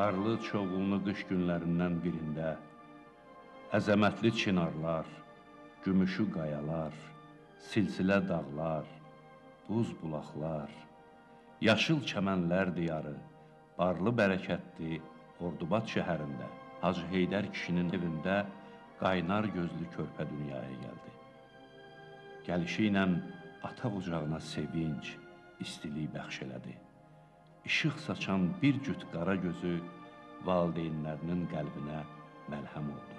Qarlı çoğunlu qış günlərindən birində əzəmətli çinarlar, gümüşü qayalar, silsilə dağlar, buz bulaqlar, yaşıl çəmənlər diyarı, barlı bərəkətli Ordubad şəhərində Hacı Heydər kişinin evində qaynar gözlü körpə dünyaya gəldi. Gəlişi ilə ata ocağına sevinç, istilik bəxş elədi. İşıq saçan bir cüt qara gözü valideynlərinin qəlbinə məlhəm oldu.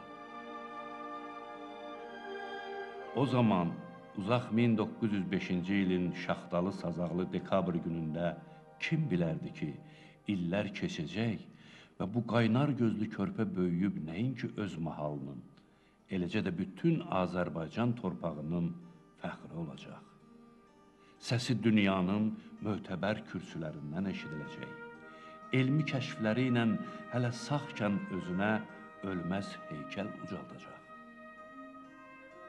O zaman uzaq 1905-ci ilin şaxtalı sazaqlı dekabr günündə kim bilərdi ki, illər keçəcək və bu qaynar gözlü körpə böyüyüb nəinki öz mahalının, eləcə də bütün Azərbaycan torpağının fəxri olacaq. Səsi dünyanın mötəbər kürsülərindən eşidiləcək. Elmi kəşfləri ilə hələ sağkən özünə ölməz heykəl ucaldacaq.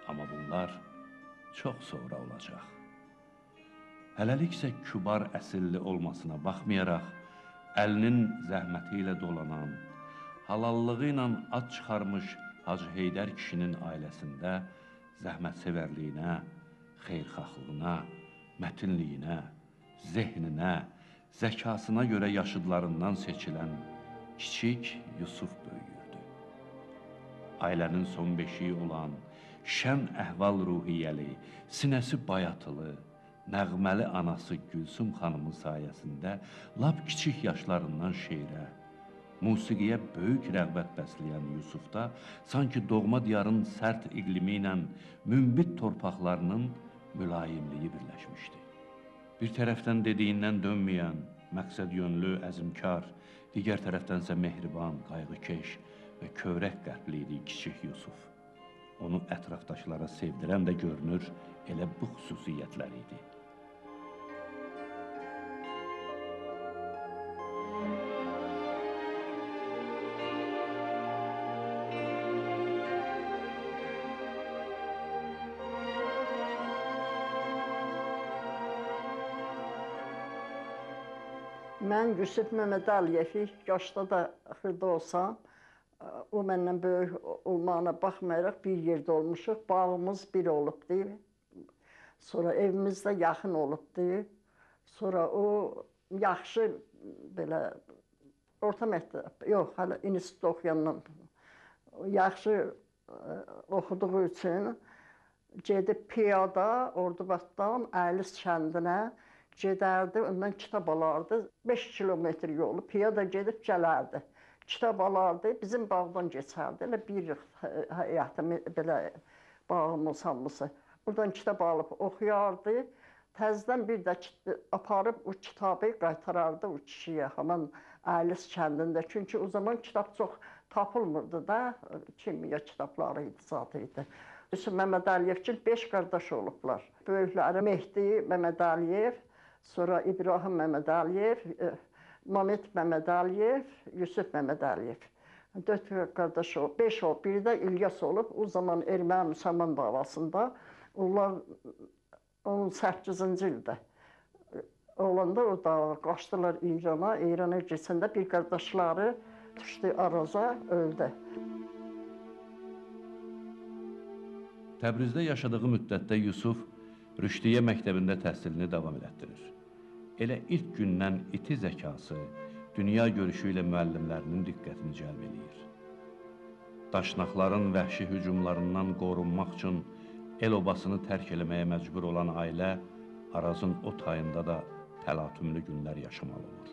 Amma bunlar çox sonra olacaq. Hələlik isə kübar əsilli olmasına baxmayaraq, əlinin zəhməti ilə dolanan, halallığı ilə ad çıxarmış Hacı Heydər kişinin ailəsində zəhmətsevərliyinə, xeyrxahlığına, mətinliyinə, zehninə, zəkasına görə yaşıdlarından seçilən kiçik Yusuf böyüyürdü. Ailənin son beşiyi olan, şən əhval ruhiyyəli, sinəsi bayatılı, nəğməli anası Gülsüm xanımın sayəsində lap kiçik yaşlarından şeirə, musiqiyə böyük rəğbət bəsləyən Yusufda sanki doğma diyarın sərt iqlimi ilə münbit torpaqlarının mülayimliyi birləşmişdi. Bir tərəfdən dediyindən dönməyən, məqsəd yönlü, əzmkar, digər tərəfdənsə mehriban, qayğıkeş və kövrək qəlbli idi kiçik Yusuf. Onu ətrafdaşlara sevdirən də görünür, elə bu xüsusiyyətlər idi. Mən Yusuf Məmməd Əliyevi yaşda da xırda olsam, o məndən böyük olmağına baxmayaraq bir yerdə olmuşuq. Bağımız bir olubdu. Sonra evimiz də yaxın olubdu. Sonra o yaxşı belə orta məktəb, yox, hələ institut oxuyandan yaxşı oxuduğu üçün gedib piyada Ordubaddan Əylis kəndinə gedərdi, ondan kitab alardı. 5 kilometr yolu piyada gedib gələrdi. Kitab alardı, bizim bağdan geçərdi. Elə bir həyatım, belə bağımız hamısı. Buradan kitab alıb oxuyardı. Təzdən bir də aparıb o kitabı qaytarardı o kişiyə, haman Əylis kəndində. Çünki o zaman kitab çox tapılmırdı da, kimya kitabları idi, zat idi. Yusuf Məmməd Əliyev ki, 5 qardaş olublar. Böyükləri Mehdi Məmməd Əliyev, sonra İbrahim Məmməd Əliyev, Mamet Məmməd Əliyev, Yusuf Məmməd Əliyev. 4 qardaş olub, 5 olub, biri də İlyas olub. O zaman Erməni-Müsəlman davasında, onlar 18-ci ildə olanda o da qaçdılar İrana. İrana geçəndə bir qardaşları düşdü Araza, öldü. Təbrizdə yaşadığı müddətdə Yusuf Rüşdiyyə məktəbində təhsilini davam elətdirir. Elə ilk gündən iti zəkası, dünya görüşü ilə müəllimlərinin diqqətini cəlb edir. Daşnaqların vəhşi hücumlarından qorunmaq üçün el obasını tərk eləməyə məcbur olan ailə Arazın o tayında da təlatümlü günlər yaşamalı olur.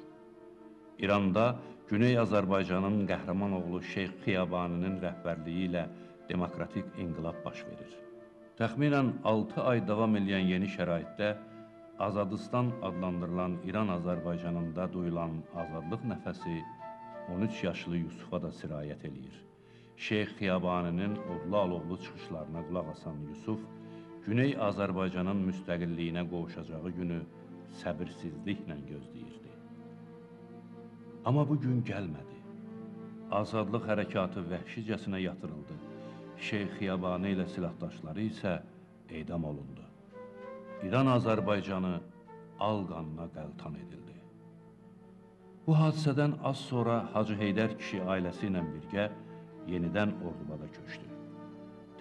İranda Güney Azərbaycanın qəhrəman oğlu Şeyx Xiyabaninin rəhbərliyi ilə demokratik inqilab baş verir. Təxminən 6 ay davam edən yeni şəraitdə Azadistan adlandırılan İran Azərbaycanında duyulan azadlıq nəfəsi 13 yaşlı Yusufa da sirayət eləyir. Şeyx Xiyabaninin odlu-alovlu çıxışlarına qulaq asan Yusuf, Güney Azərbaycanın müstəqilliyinə qovuşacağı günü səbirsizliklə gözləyirdi. Amma bu gün gəlmədi. Azadlıq hərəkatı vəhşicəsinə yatırıldı. Şeyx Xiyabani ilə silahdaşları isə edam olundu. İran Azərbaycanı al qanına qəltan edildi. Bu hadisədən az sonra Hacı Heydər kişi ailəsi ilə birgə yenidən Ordubada köçdü.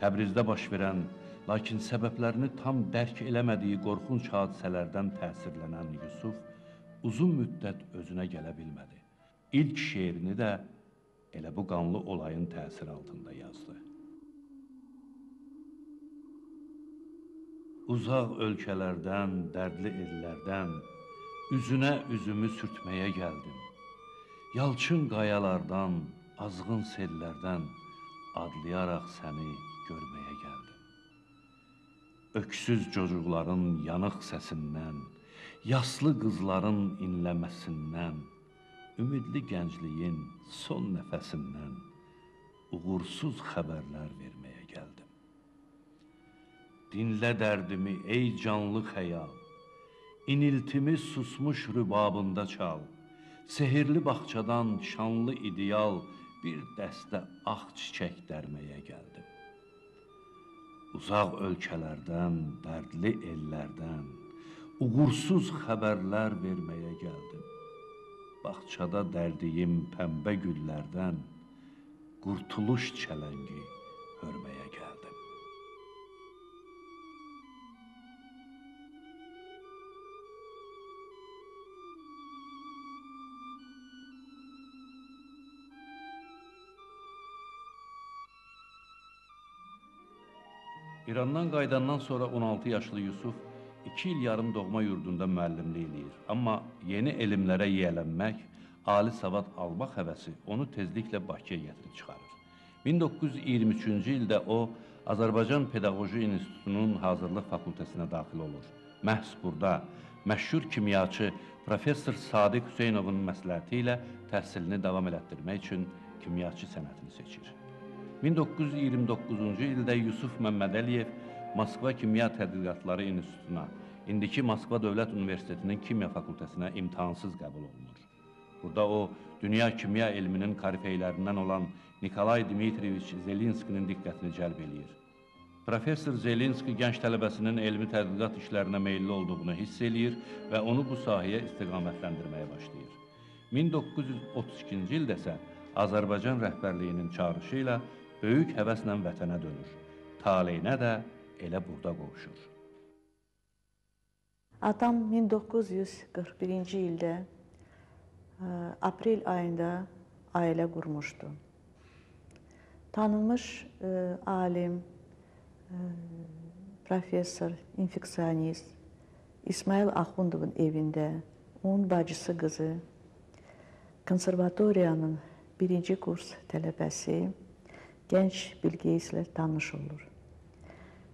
Təbrizdə baş verən, lakin səbəblərini tam dərk eləmədiyi qorxunc hadisələrdən təsirlənən Yusuf uzun müddət özünə gələ bilmədi. İlk şeirini də elə bu qanlı olayın təsiri altında yazdı. Uzaq ölkələrdən, dərdli ellərdən üzünə üzümü sürtməyə gəldim. Yalçın qayalardan, azğın sellərdən adlayaraq səni görməyə gəldim. Öksüz cocuqların yanıq səsindən, yaslı qızların inləməsindən, ümidli gəncliyin son nəfəsindən uğursuz xəbərlər verməyə gəldim. Dinlə dərdimi ey canlı xəyal, İniltimi susmuş rübabında çal, sehirli bağçadan şanlı ideal bir dəstə ağ çiçək dərməyə gəldim. Uzaq ölkələrdən, dərdli ellərdən, uğursuz xəbərlər verməyə gəldim. Bağçada dərdiyim pəmbə güllərdən, qurtuluş çələngi hörməyə gəldim. İrandan qayıdandan sonra 16 yaşlı Yusuf 2 il yarım doğma yurdunda müəllimlik eləyir. Amma yeni elmlərə yiyələnmək, ali savad almaq həvəsi onu tezliklə Bakıya gətirib çıxarır. 1923-cü ildə o, Azərbaycan Pedaqoji İnstitutunun Hazırlıq Fakültəsinə daxil olur. Məhz burada məşhur kimyaçı Professor Sadiq Hüseynovun məsləhəti ilə təhsilini davam elətdirmək üçün kimyaçı sənətini seçir. 1929-cu ildə Yusuf Məmmədəliyev Moskva Kimya Tədqiqatları İnstitutuna, indiki Moskva Dövlət Universitetinin Kimya Fakültəsinə imtahansız qəbul olunur. Burada o, dünya kimya elminin korifeylərindən olan Nikolay Dmitriyeviç Zelinskinin diqqətini cəlb eləyir. Professor Zelinski gənc tələbəsinin elmi tədqiqat işlərinə meyilli olduğunu hiss eləyir və onu bu sahəyə istiqamətləndirməyə başlayır. 1932-ci ildə isə Azərbaycan rəhbərliyinin çağırışı ilə böyük həvəslə vətənə dönür. Taleyinə də elə burada qovuşur. Atam 1941-ci ildə aprel ayında ailə qurmuşdu. Tanınmış alim, professor, infeksionist İsmail Axundovun evində onun bacısı qızı, konservatoriyanın birinci kurs tələbəsi gənc Bilqeyislə tanış olur.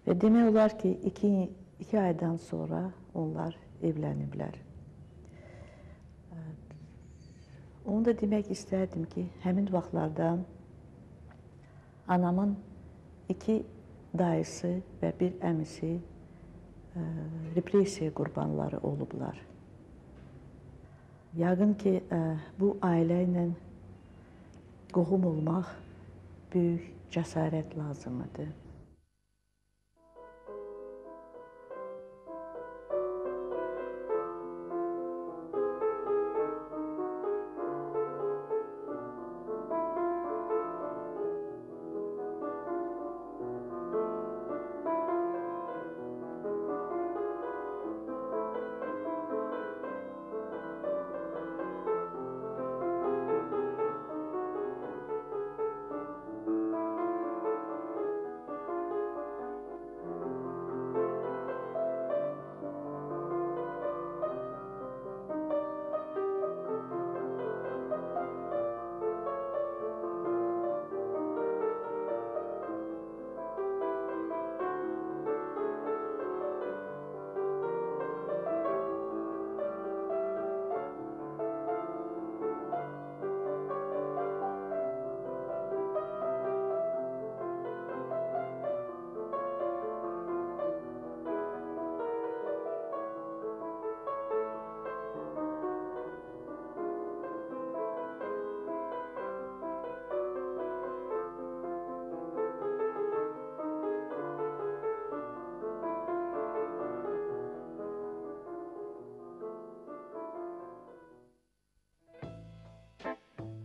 Və demək olar ki, iki aydan sonra onlar evləniblər. Onu da demək istərdim ki, həmin vaxtlarda anamın 2 dayısı və 1 əmisi repressiya qurbanları olublar. Yəqin ki, bu ailə ilə qohum olmaq böyük cəsarət lazımdır.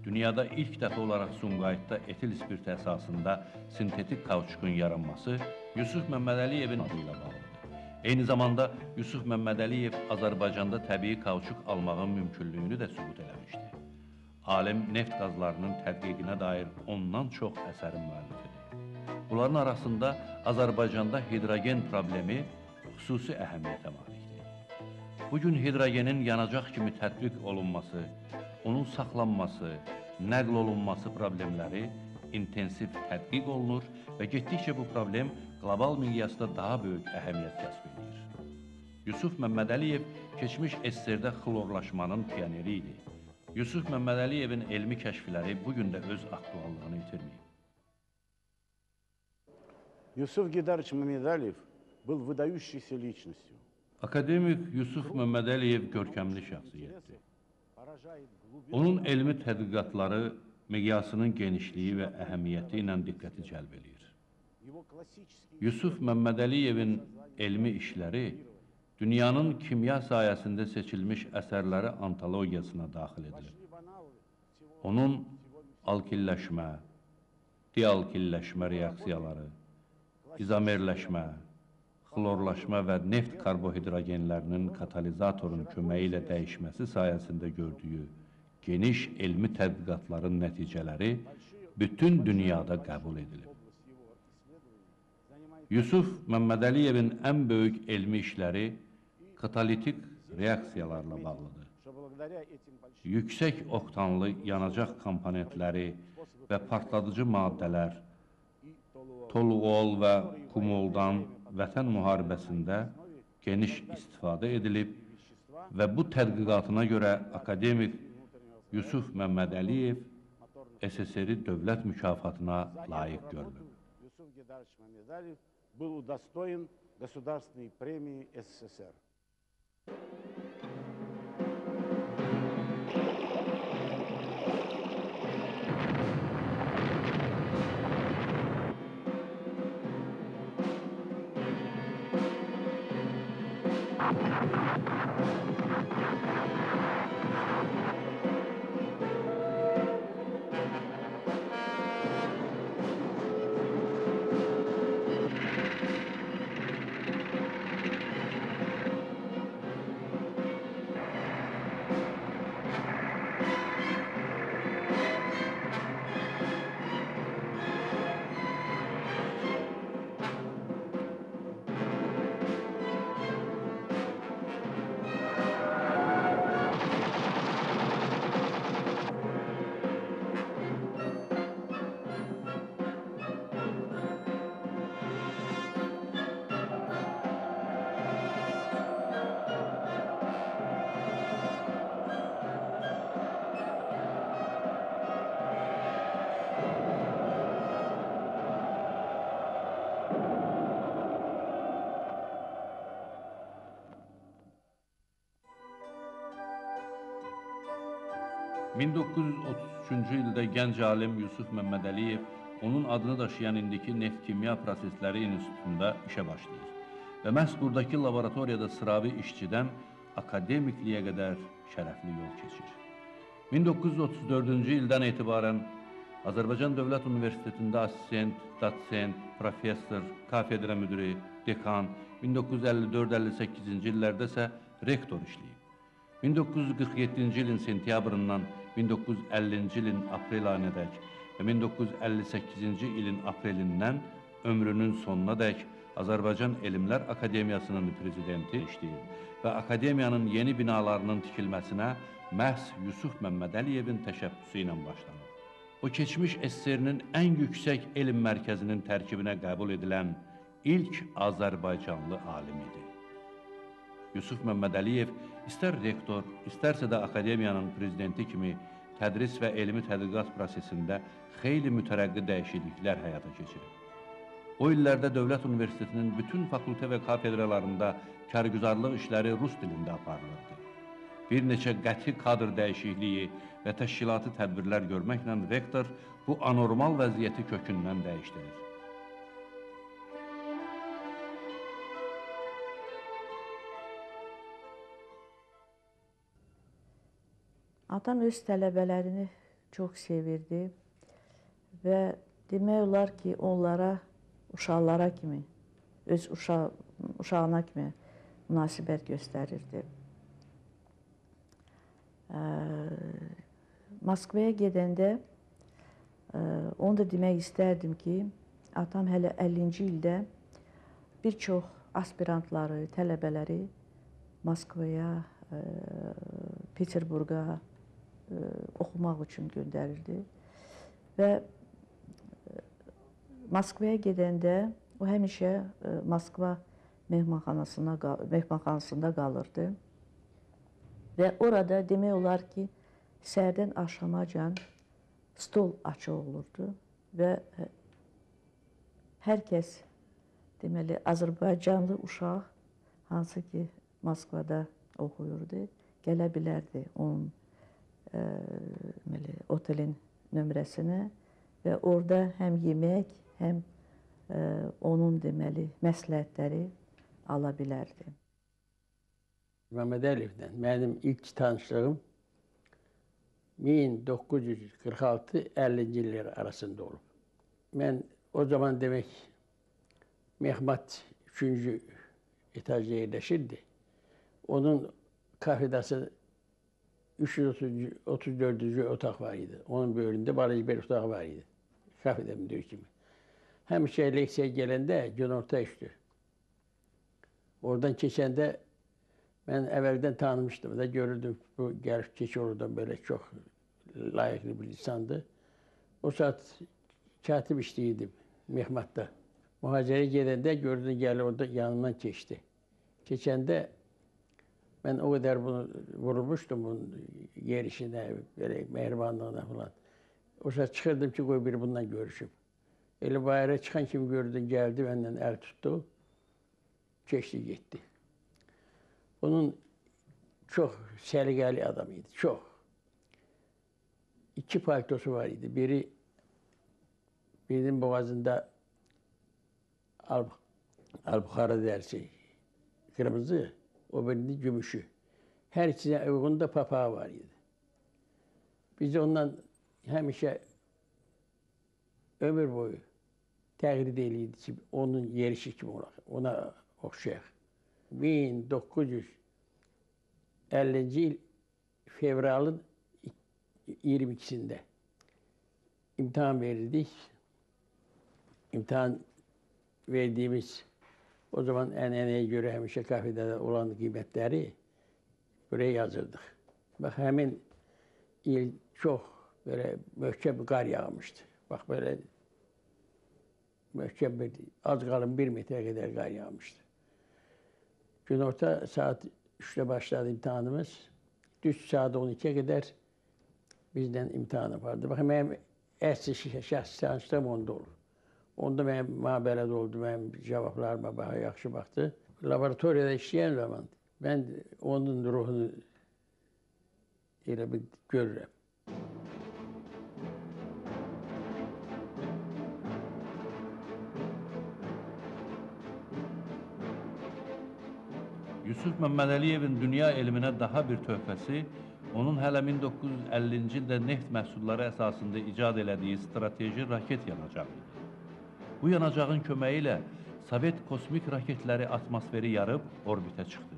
dünyada ilk dəfə olaraq Sumqayıtda etil spirti əsasında sintetik kauçukun yaranması Yusuf Məmmədəliyevin adı ilə bağlıdır. Eyni zamanda Yusuf Məmmədəliyev Azərbaycanda təbii kauçuk almağın mümkünlüyünü də sübut eləmişdi. Alim neft qazlarının tədqiqinə dair ondan çox əsərin müəllifidir. Bunların arasında Azərbaycanda hidrogen problemi xüsusi əhəmiyyətə malikdir. Bugün hidrogenin yanacaq kimi tətbiq olunması, onun saxlanması, nəql olunması problemləri intensiv tədqiq olunur və getdikcə bu problem qlobal miqyasda daha böyük əhəmiyyət kəsb edir. Yusuf Məmmədəliyev keçmiş SSR-də xlorlaşmanın pioneri idi. Yusuf Məmmədəliyevin elmi kəşfləri bugün də öz aktuallığını itirməyib. Юсуф Гейдарович Мамедалиев был выдающейся личностью. Akademik Yusuf Məmmədəliyev görkəmli şəxsiyyətdir. Onun elmi tədqiqatları miqyasının genişliyi və əhəmiyyəti ilə diqqəti cəlb edir. Yusuf Məmmədəliyevin elmi işləri dünyanın kimya sayəsində seçilmiş əsərləri antologiyasına daxil edilir. Onun alkilləşmə, dialkilləşmə reaksiyaları, izomerləşmə, xlorlaşma və neft karbohidrogenlərinin katalizatorun köməyi ilə dəyişməsi sayəsində gördüyü geniş elmi tədqiqatların nəticələri bütün dünyada qəbul edilib. Yusuf Məmmədəliyevin ən böyük elmi işləri katalitik reaksiyalarla bağlıdır. Yüksək oktanlı yanacaq komponentləri və partladıcı maddələr toluol və kumoldan Vətən müharibəsində geniş istifadə edilib və bu tədqiqatına görə akademik Yusuf Məmmədəliyev SSR-i dövlət mükafatına layiq görülüb. Юсуф Гейдарович Мамедалиев был удостоен Государственной премии СССР. ...1933-cü ildə gənc alim Yusuf Məmmədəliyev onun adını daşıyan indiki Neft Kimya Prosesləri İnstitutunda işə başlayır və məhz buradakı laboratoriyada sıravi işçidən akademikliyə qədər şərəfli yol keçir. 1934-cü ildən etibarən Azərbaycan Dövlət Universitetində assistent, dotsent, professor, kafedra müdiri, dekan, 1954-58-ci illərdə isə rektor işləyib. 1947-ci ilin sentyabrından 1950-ci ilin aprel ayınadək və 1958-ci ilin aprelindən ömrünün sonuna dək Azərbaycan Elmlər Akademiyasının prezidenti işləyir və akademiyanın yeni binalarının tikilməsinə məhz Yusuf Məmmədəliyevin təşəbbüsü ilə başlanır. O, keçmiş SSR-nin ən yüksək elm mərkəzinin tərkibinə qəbul edilən ilk Azərbaycanlı alim idi. Yusuf Məmmədəliyev istər rektor, istərsə də akademiyanın prezidenti kimi tədris və elmi tədqiqat prosesində xeyli mütərəqqi dəyişikliklər həyata keçirib. O illərdə Dövlət Universitetinin bütün fakültə və kafedralarında kərgüzarlıq işləri rus dilində aparılırdı. Bir neçə qəti kadr dəyişikliyi və təşkilati tədbirlər görməklə rektor bu anormal vəziyyəti kökündən dəyişdirir. Atan öz tələbələrini çox sevirdi və demək olar ki, onlara, uşaqlara kimi, öz uşağına kimi münasibət göstərirdi. Moskvaya gedəndə onu da demək istərdim ki, atam hələ 50-ci ildə bir çox aspirantları, tələbələri Moskvaya, Peterburqa oxumaq üçün göndərirdi. Və Moskvaya gedəndə o həmişə Moskva mehmanxanasında qalırdı. Və orada demək olar ki, səhərdən axşamacan stol açıq olurdu və hər kəs, deməli, Azərbaycanlı uşaq, hansı ki, Moskvada oxuyurdu, gələ bilərdi onun otelin nömrəsinə və orada həm yemək, həm onun, deməli, məsləhətləri ala bilərdi. Mehmet Əliyevlə mənim ilk tanışlığım 1946-50-ci illər arasında olub. Mən o zaman demək Mehmet 3-cü etajda yerləşirdi. Onun kafedası 334-cü otaq var idi. Onun böyründə balaca bir otaq var idi. Kafede müdürü kimi. Həmişə leksiyaya gələndə günorta üçdü. Oradan keçəndə mən əvvəldən tanımışdım da görürdüm bu gəlib keçir oradan belə çox layıqlı bir insandı. O saat katib işləyirdim Mehmet'də. Mühacirəyə gedəndə gördüm gəlib orada yanımdan keçdi. Keçəndə mən o qədər bunu vurulmuşdum bunun yerişinə, belə mehribanlığına falan. O saat çıxırdım ki, qoy biri bundan görüşüm. Elə bayıra çıxan kimi gördüm, gəldi, məndən əl tutdu, keçdi, getdi. Onun çox səliqəli adam idi, çox. 2 paltosu var idi. Birinin boğazında albuxara dərsi, kırmızı, o birinin gümüşü. Hər ikisine uyğun da papağı var idi. Biz ondan həmişə ömür boyu təqlid eləyirdi ki, onun yerişi kimi olaq, ona oxşayaq. 1950-ci il fevralın 22'sinde imtihan verirdik. İmtihan verdiğimiz o zaman eneye göre həmişə kafede olan qiymətləri buraya yazırdık. Bak hemen il çok böyle möhkəm bir qar yağmıştı. Bak böyle möhkəm bir, az qalın 1 metre kadar qar yağmıştı. Günorta saat 3'te başladı imtihanımız. Düz saat 12'ye kadar bizden imtihan yapardı. Bak benim əsl şəxsi tanışlığım onda olur. Onda mənim belə oldu, mənim cavablarıma daha yaxşı baxdı. Laboratoriyada işləyən zaman mən onun ruhunu elə bir görürəm. Yusuf Məmmədəliyevin dünya elminə daha bir töhfəsi, onun hələ 1950-ci ildə neft məhsulları əsasında icad elədiyi strateji raket yanacağı idi. Bu yanacağın köməyi ilə Sovet kosmik raketləri atmosferi yarıb orbitə çıxdı.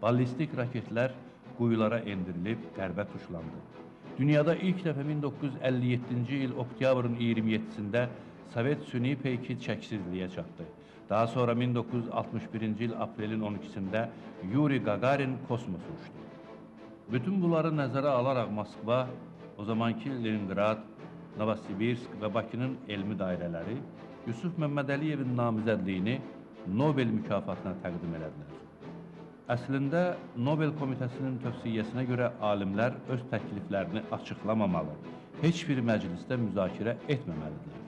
Ballistik raketlər quyulara endirilib qərbə tuşlandı. Dünyada ilk dəfə 1957-ci il oktyabrın 27-sində Sovet süni peyki çəksizliyə çatdı. Daha sonra 1961-ci il aprelin 12-sində Yuri Gagarin kosmosa uçdu. Bütün bunları nəzərə alaraq Moskva, o zamanki Leningrad, Novosibirsk və Bakının elmi dairələri Yusuf Məmmədəliyevin namizədliyini Nobel mükafatına təqdim elədilər. Əslində, Nobel komitəsinin tövsiyyəsinə görə alimlər öz təkliflərini açıqlamamalı, heç bir məclisdə müzakirə etməməlidirlər.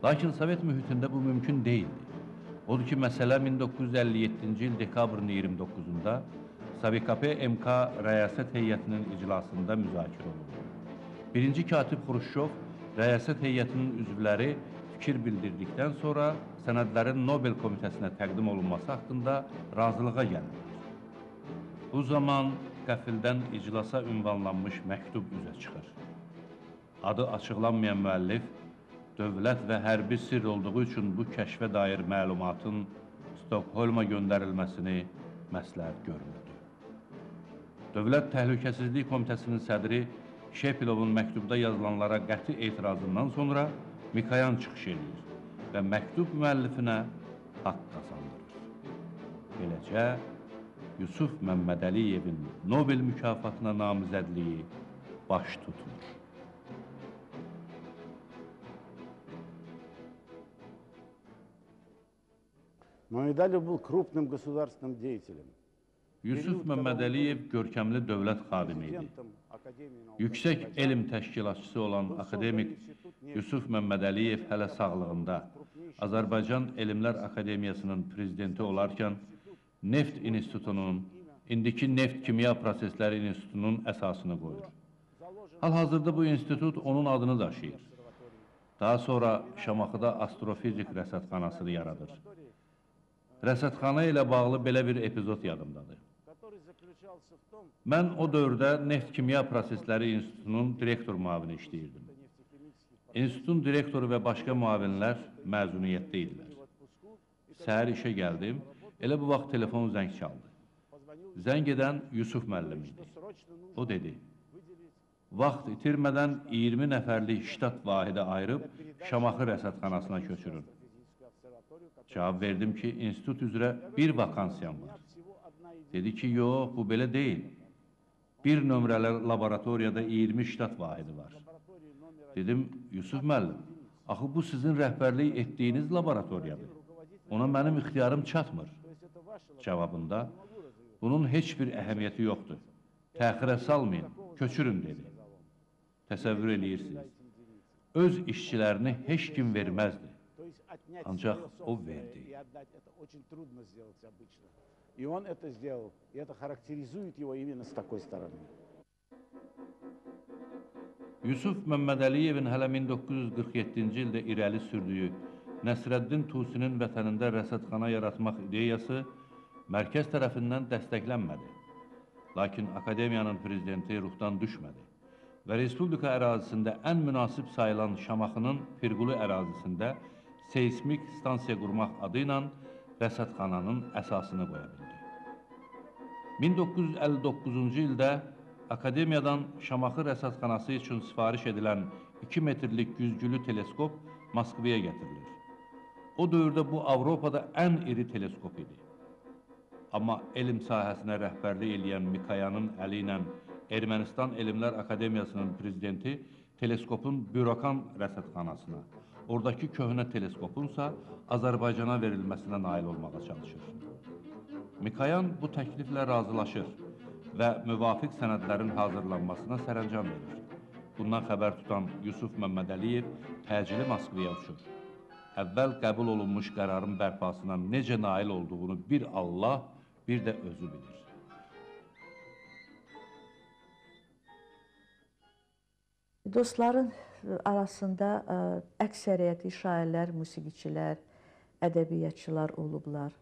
Lakin Sovet mühitində bu mümkün deyildi. Odur ki, məsələ 1957-ci il dekabrın 29-da SovKP MK rəyasət heyətinin iclasında müzakirə olundu. Birinci katib Xruşşov rəyasət heyətinin üzvləri fikir bildirdikdən sonra sənədlərin Nobel komitəsinə təqdim olunması haqqında razılığa gəldilər. Bu zaman qəfildən iclasa ünvanlanmış məktub üzə çıxır. Adı açıqlanmayan müəllif dövlət və hərbi sirr olduğu üçün bu kəşfə dair məlumatın Stokholma göndərilməsini məsləhət görmürdü. Dövlət Təhlükəsizlik Komitəsinin sədri Şepilovun məktubda yazılanlara qəti etirazından sonra Mikoyan çıxış edir və məktub müəllifinə haqq qazandırır. Beləcə, Yusuf Məmmədəliyevin Nobel mükafatına namizədliyi baş tutmur. Мамедалиев был крупным государственным деятелем. Yusuf Məmmədəliyev görkəmli dövlət xadimi idi. Yüksək elm təşkilatçısı olan akademik Yusuf Məmmədəliyev hələ sağlığında Azərbaycan Elmlər Akademiyasının prezidenti olarkən Neft İnstitutunun, indiki Neft Kimya Prosesləri İnstitutunun əsasını qoyur. Hal-hazırda bu institut onun adını daşıyır. Daha sonra Şamaxıda astrofizik rəsədxanasını yaradır. Rəsədxana ilə bağlı belə bir epizod yadımdadır. Mən o dövrdə Neft Kimya Prosesləri İnstitutunun direktor müavini işləyirdim. İnstitutun direktoru və başqa müavinlər məzuniyyətdə idilər. Səhər işə gəldim, elə bu vaxt telefon zəng çaldı. Zəng edən Yusuf müəllim idi. O dedi, vaxt itirmədən 20 nəfərlik ştat vahidi ayırıb Şamaxı rəsədxanasına köçürün. Cavab verdim ki, institut üzrə bir vakansiyam var. Dedi ki, yox, bu belə deyil. Bir nömrəli laboratoriyada 20 ştat vahidi var. Dedim, Yusuf müəllim, axı bu sizin rəhbərlik etdiyiniz laboratoriyadır. Ona mənim ixtiyarım çatmır. Cavabında, bunun heç bir əhəmiyyəti yoxdur. Təxirə salmayın, köçürün, dedi. Təsəvvür eləyirsiniz. Öz işçilərini heç kim verməzdi. Ancaq o verdi. И он это сделал, и это характеризует его именно с такой стороны. Yusuf Məmmədəliyevin hələ 1947-ci ildə irəli sürdüyü Nəsrəddin Tusinin vətənində rəsədxana yaratmaq ideyası mərkəz tərəfindən dəstəklənmədi. Lakin akademiyanın prezidenti ruhdan düşmədi və Respublika ərazisində ən münasib sayılan Şamaxının Pirqulu ərazisində seismik stansiya qurmaq adı ilə rəsədxananın əsasını qoya bildi. 1959-cu ildə Akademiyadan Şamaxı rəsədxanası üçün sifariş edilən 2 metrlik güzgülü teleskop Moskvaya gətirilir. O dövrdə bu Avropada ən iri teleskop idi. Amma elm sahəsinə rəhbərlik eləyən Mikoyanın əli ilə Ermənistan Elmlər Akademiyasının prezidenti teleskopun Bürokan rəsədxanasına, oradakı köhnə teleskopunsa Azərbaycana verilməsinə nail olmağa çalışır. Mikoyan bu təkliflə razılaşır və müvafiq sənədlərin hazırlanmasına sərəncam verir. Bundan xəbər tutan Yusuf Məmmədəliyev təcili Moskvaya uçur. Əvvəl qəbul olunmuş qərarın bərpasına necə nail olduğunu bir Allah, bir də özü bilir. Dostların arasında əksəriyyəti şairlər, musiqiçilər, ədəbiyyatçılar olublar.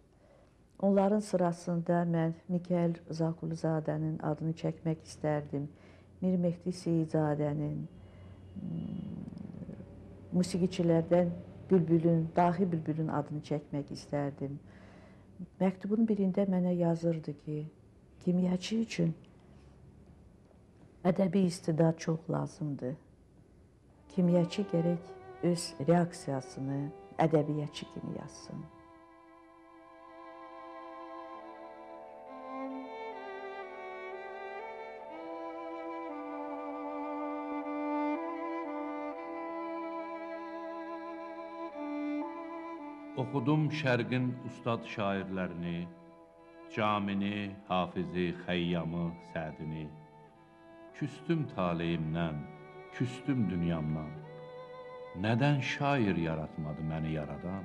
Onların sırasında mən Mikayıl Zakuluzadənin adını çəkmək istərdim. Mir Mehdi Seyidzadənin, musiqiçilərdən Dahi Bülbülün adını çəkmək istərdim. Məktubun birində mənə yazırdı ki, kimyaçı üçün ədəbi istidad çox lazımdır. Kimyaçı gərək öz reaksiyasını ədəbiyyatçı kimi yazsın. Oxudum Şərqin ustad şairlərini, Camini, Hafizi, Xəyyamı, Sədini. Küstüm taleyimdən, küstüm dünyamdan. Nədən şair yaratmadı məni yaradan?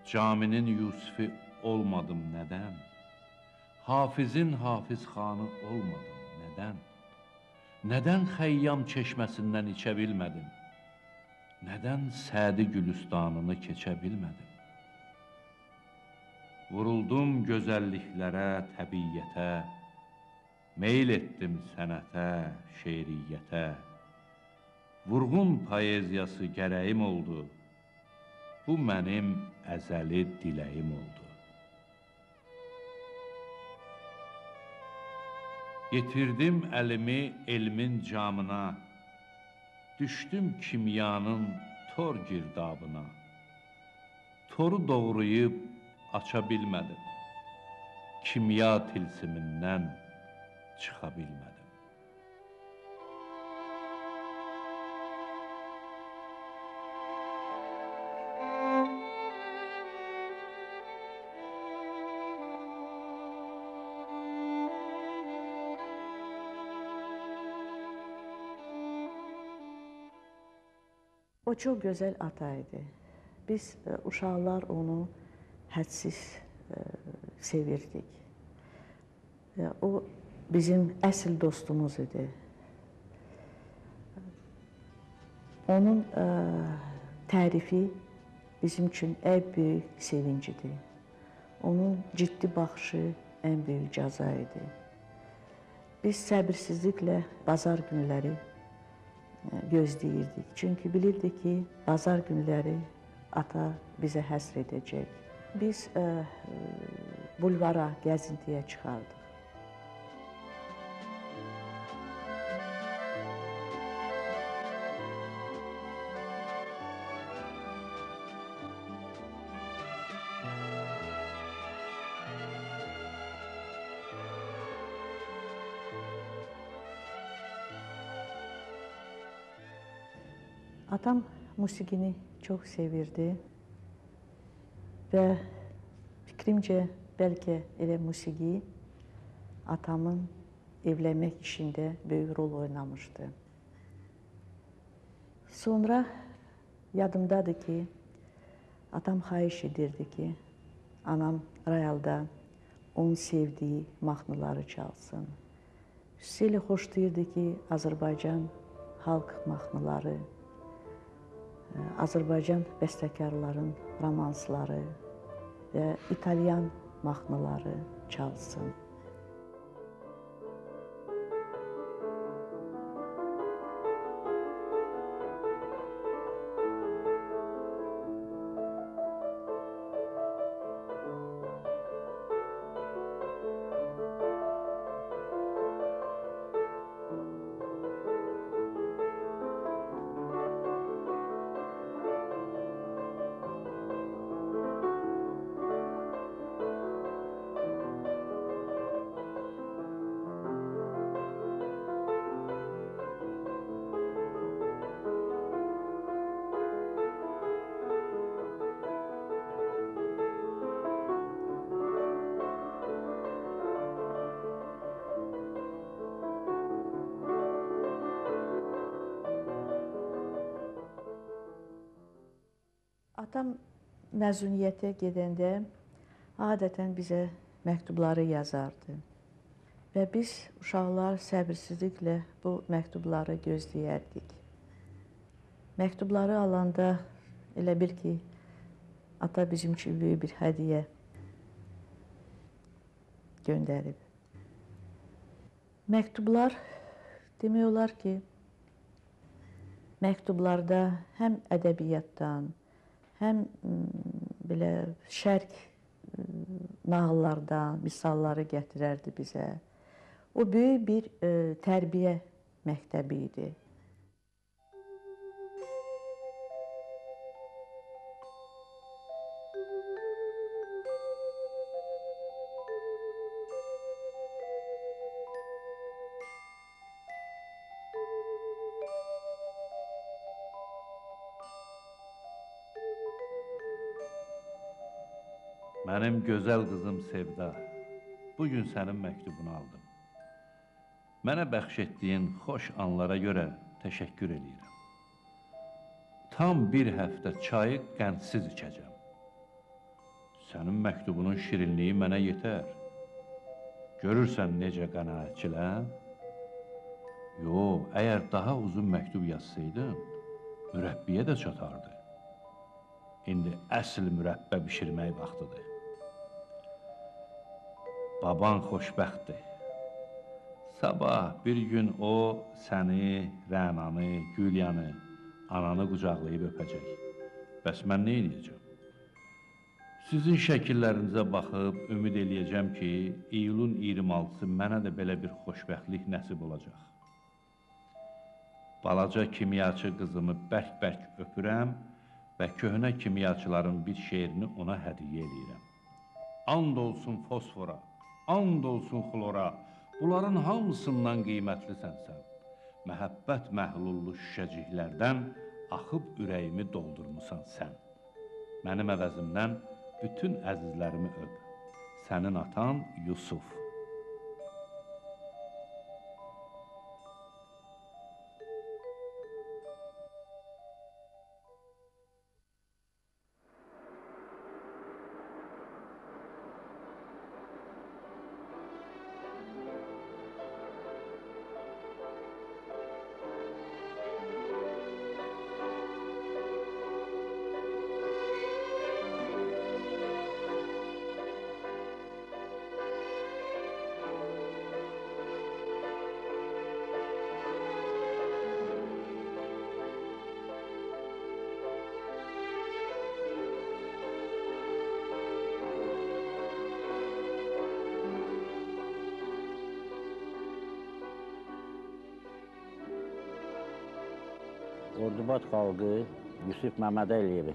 Caminin Yusifi olmadım nədən? Hafizin Hafiz xanı olmadım nədən? Nədən Xəyyam çeşməsindən içə bilmədim? Nədən Sədi Gülüstanını keçə bilmədim? Vuruldum gözəlliklərə, təbiyyətə, meyl etdim sənətə, şeiriyyətə. Vurğun poeziyası gərəyim oldu. Bu mənim əzəli diləyim oldu. Yetirdim əlimi elmin camına, düşdüm kimyanın tor girdabına. Toru doğrayıb aça bilmədim, kimya tilsimindən çıxa bilmədim. O çox gözəl ata idi. Biz uşaqlar onu hədsiz sevirdik. O bizim əsl dostumuz idi. Onun tərifi bizim üçün ən böyük sevincidir. Onun ciddi baxışı ən böyük cəza idi. Biz səbirsizliklə bazar günləri gözləyirdik. Çünki bilirdik ki, bazar günləri ata bizə həsr edəcək. Biz bulvara, gəzintiyə çıxardıq. Atam musiqini çox sevirdi və fikrimcə bəlkə elə musiqi atamın evlənmək işində böyük rol oynamışdı. Sonra yadımdadır ki, atam xahiş edirdi ki, anam rayalda onun sevdiyi mahnıları çalsın. Xüsusilə xoşlayırdı ki, Azərbaycan xalq mahnıları, Azərbaycan bəstəkarların romansları və İtalyan mahnıları çalsın. Atam məzuniyyətə gedəndə adətən bizə məktubları yazardı və biz uşaqlar səbirsizliklə bu məktubları gözləyərdik. Məktubları alanda elə bil ki, ata bizim üçün böyük bir hədiyyə göndərib. Məktublar demək olar ki, məktublarda həm ədəbiyyatdan, həm belə şərq nağıllardan misalları gətirərdi bizə. O böyük bir tərbiyə məktəbi idi. Mənim gözəl qızım Sevda, bugün sənin məktubunu aldım. Mənə bəxş etdiyin xoş anlara görə təşəkkür edirəm. Tam bir həftə çayı qəndsiz içəcəm. Sənin məktubunun şirinliyi mənə yetər. Görürsən necə qənaətçiləm? Yox, əgər daha uzun məktub yazsaydın, mürəbbiyə də çatardı. İndi əsl mürəbbə bişirmək vaxtıdır. Baban xoşbəxtdir. Sabah bir gün o səni, Rənanı, Gülyanı, ananı qucaqlayıb öpəcək. Bəs mən nə edəcəm? Sizin şəkillərinizə baxıb ümid eləyəcəm ki, iyulun 26-sı mənə də belə bir xoşbəxtlik nəsib olacaq. Balaca kimyaçı qızımı bərk-bərk öpürəm və köhnə kimyaçıların bir şeirini ona hədiyyə eləyirəm. And olsun fosfora, and olsun xlora, bunların hamısından qiymətlisən sən. Məhəbbət məhlullu şüşəciklərdən axıb ürəyimi doldurmusan sən. Mənim əvəzimdən bütün əzizlərimi öp. Sənin atan Yusuf. Ordubad xalqı Yusif Məmmədəliyevi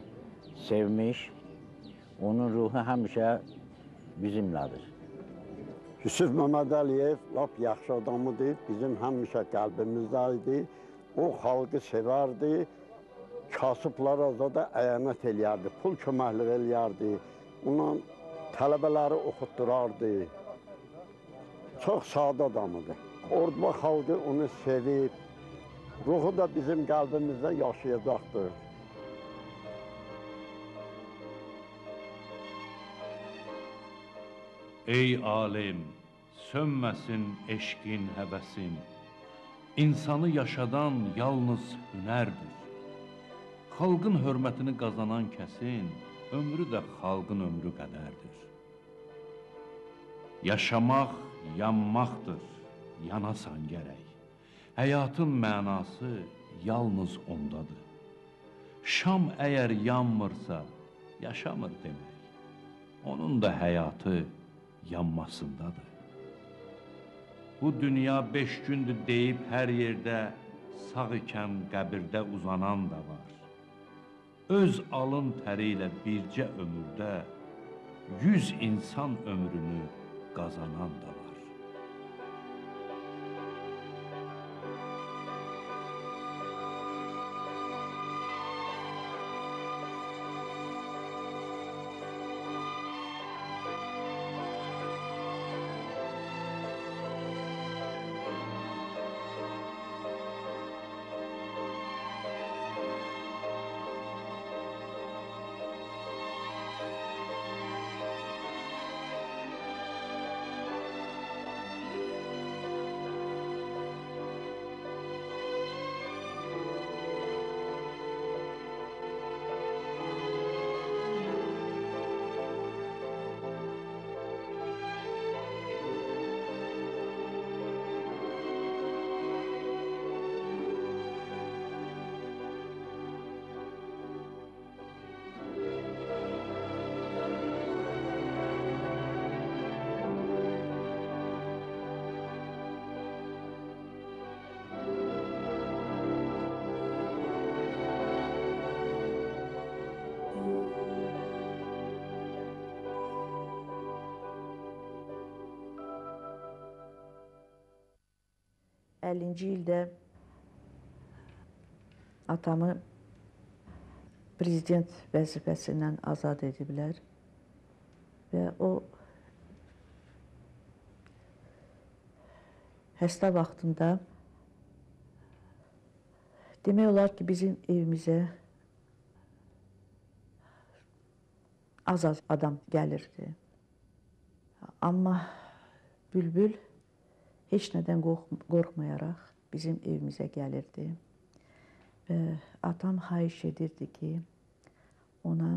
sevmiş, onun ruhu həmişə bizimlədir. Yusif Məmmədəliyev lap yaxşı adamıdır, bizim həmişə qəlbimizdə idi. O xalqı sevərdi, kasıblara da əyanət eləyərdi, pul köməklik eləyərdi, ona tələbələri oxutdurardı. Çox sadə adamıdır. Ordubad xalqı onu sevib, ruhu da bizim qəlbimizdə yaşayacaqdır. Ey alim, sönməsin eşqin, həvəsin. İnsanı yaşadan yalnız hünərdir. Xalqın hörmətini qazanan kəsin, ömrü də xalqın ömrü qədərdir. Yaşamaq yanmaqdır, yanasan gərək. Həyatın mənası yalnız ondadır. Şam əgər yanmırsa, yaşamır demək. Onun da həyatı yanmasındadır. Bu dünya 5 gündür deyib hər yerdə sağ ikən qəbirdə uzanan da var. Öz alın təri ilə bircə ömürdə 100 insan ömrünü qazanan da var. %50-ci ildə atamı prezident vəzifəsindən azad ediblər və o həstə vaxtında demək olar ki, bizim evimizə az adam gəlirdi. Amma Bülbül heç nədən qorxmayaraq bizim evimizə gəlirdi və atam xahiş edirdi ki, ona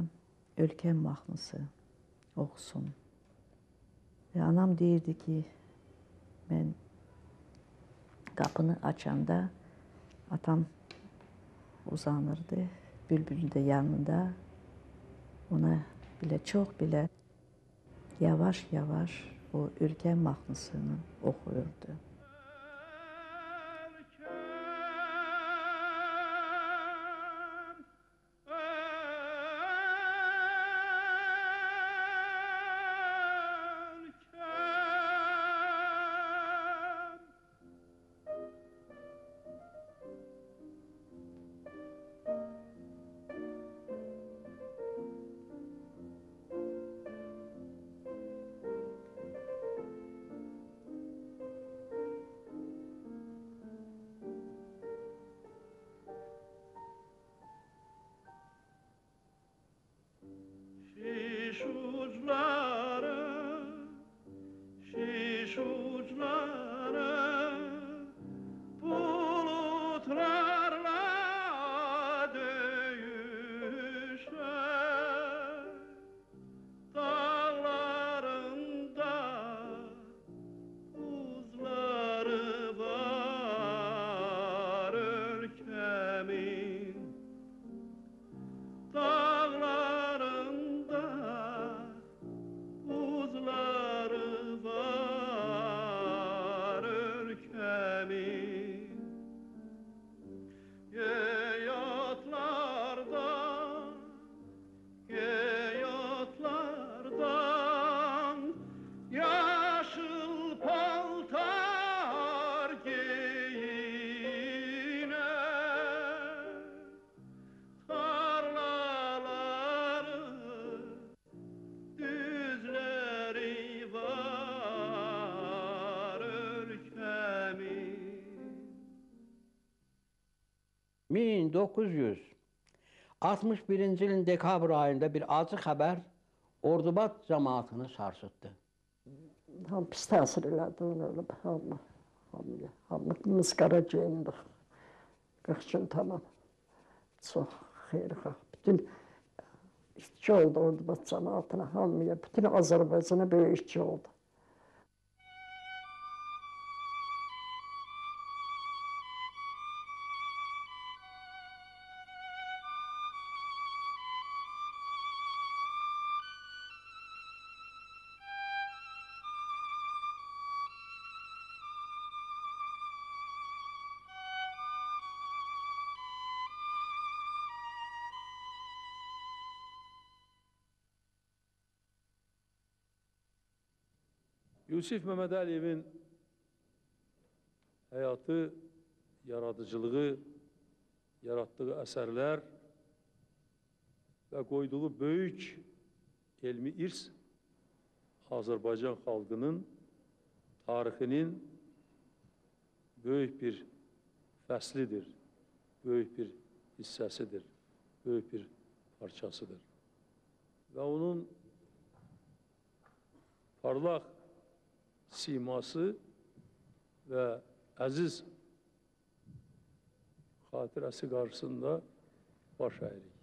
ölkəm mahnısı oxusun. Və anam deyirdi ki, mən Qapını açanda atam uzanırdı, bülbülün də yanında. Ona belə çox belə yavaş-yavaş o ürgən mahnısını oxuyurdu. Şiş uçları bulutlarla döyüşer, dağlarında buzları var ülkemin, dağlarında buzları var ülkemin. Geyotlardan yaşıl paltar giyiner, tarlaları, düzleri var ülkemin. 1961-ci ilin dekabr ayında bir acı xəbər Ordubad cəmaatını sarsıtdı. Pis təsir elədi ona ölüb, hamıya. Hamımız qara geyindik. 40 gün tamam. Çox xeyirxah. Bütün işçi oldu Ordubad cəmaatına, hamıya, bütün Azərbaycana böyük işçi oldu. Yusif Məmmədəliyevin həyatı, yaradıcılığı, yaratdığı əsərlər və qoyduğu böyük elmi irs Azərbaycan xalqının tarixinin böyük bir fəslidir, böyük bir hissəsidir, böyük bir parçasıdır. Və onun parlaq siması və əziz xatirəsi qarşısında baş əyirik.